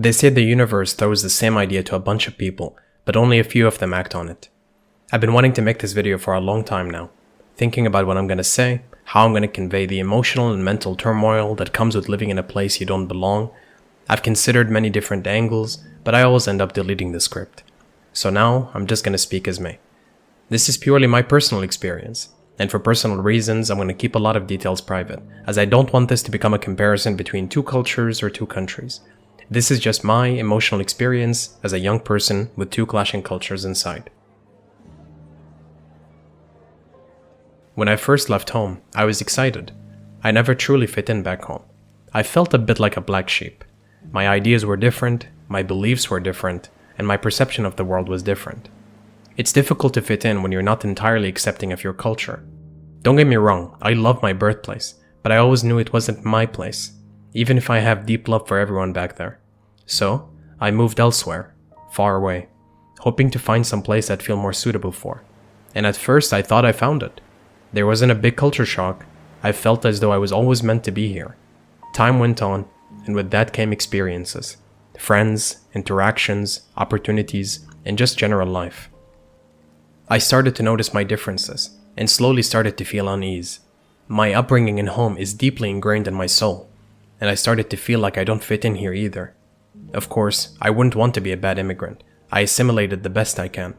They say the universe throws the same idea to a bunch of people, but only a few of them act on it. I've been wanting to make this video for a long time now, thinking about what I'm going to say, how I'm going to convey the emotional and mental turmoil that comes with living in a place you don't belong. I've considered many different angles, but I always end up deleting the script. So now, I'm just going to speak as me. This is purely my personal experience, and for personal reasons, I'm going to keep a lot of details private, as I don't want this to become a comparison between two cultures or two countries. This is just my emotional experience as a young person with two clashing cultures inside. When I first left home, I was excited. I never truly fit in back home. I felt a bit like a black sheep. My ideas were different, my beliefs were different, and my perception of the world was different. It's difficult to fit in when you're not entirely accepting of your culture. Don't get me wrong, I love my birthplace, but I always knew it wasn't my place, even if I have deep love for everyone back there. So, I moved elsewhere, far away, hoping to find some place I'd feel more suitable for. And at first I thought I found it. There wasn't a big culture shock. I felt as though I was always meant to be here. Time went on, and with that came experiences. Friends, interactions, opportunities, and just general life. I started to notice my differences, and slowly started to feel unease. My upbringing and home is deeply ingrained in my soul, and I started to feel like I don't fit in here either. Of course, I wouldn't want to be a bad immigrant. I assimilated the best I can.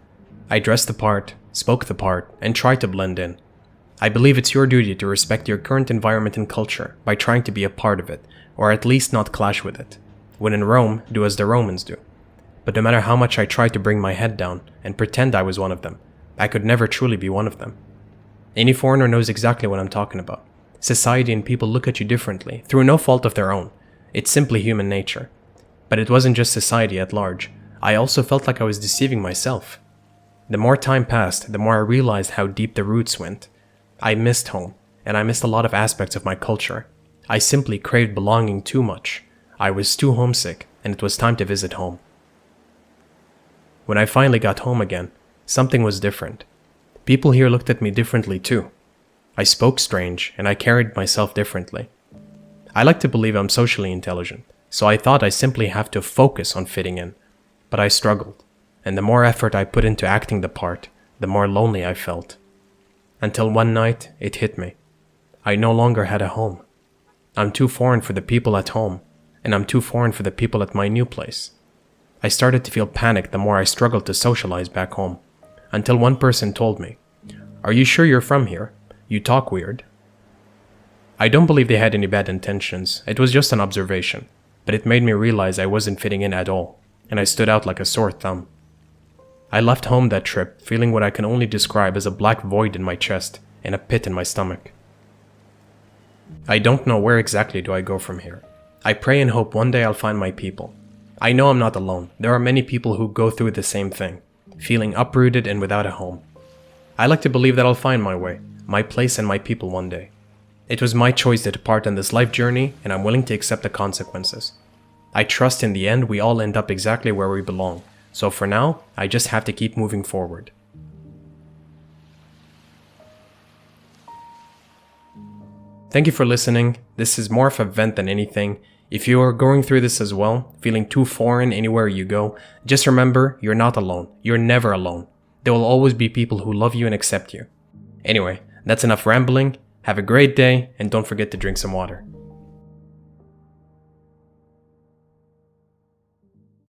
I dressed the part, spoke the part, and tried to blend in. I believe it's your duty to respect your current environment and culture by trying to be a part of it, or at least not clash with it. When in Rome, do as the Romans do. But no matter how much I tried to bring my head down and pretend I was one of them, I could never truly be one of them. Any foreigner knows exactly what I'm talking about. Society and people look at you differently, through no fault of their own. It's simply human nature. But it wasn't just society at large. I also felt like I was deceiving myself. The more time passed, the more I realized how deep the roots went. I missed home, and I missed a lot of aspects of my culture. I simply craved belonging too much. I was too homesick, and it was time to visit home. When I finally got home again, something was different. People here looked at me differently too. I spoke strange, and I carried myself differently. I like to believe I'm socially intelligent, so I thought I simply have to focus on fitting in. But I struggled, and the more effort I put into acting the part, the more lonely I felt. Until one night, it hit me. I no longer had a home. I'm too foreign for the people at home, and I'm too foreign for the people at my new place. I started to feel panicked the more I struggled to socialize back home, until one person told me, "Are you sure you're from here? You talk weird." I don't believe they had any bad intentions, it was just an observation, but it made me realize I wasn't fitting in at all, and I stood out like a sore thumb. I left home that trip feeling what I can only describe as a black void in my chest and a pit in my stomach. I don't know where exactly do I go from here. I pray and hope one day I'll find my people. I know I'm not alone. There are many people who go through the same thing, feeling uprooted and without a home. I like to believe that I'll find my way, my place and my people one day. It was my choice to depart on this life journey, and I'm willing to accept the consequences. I trust in the end we all end up exactly where we belong. So for now, I just have to keep moving forward. Thank you for listening. This is more of a vent than anything. If you are going through this as well, feeling too foreign anywhere you go, just remember you're not alone. You're never alone. There will always be people who love you and accept you. Anyway, that's enough rambling. Have a great day, and don't forget to drink some water.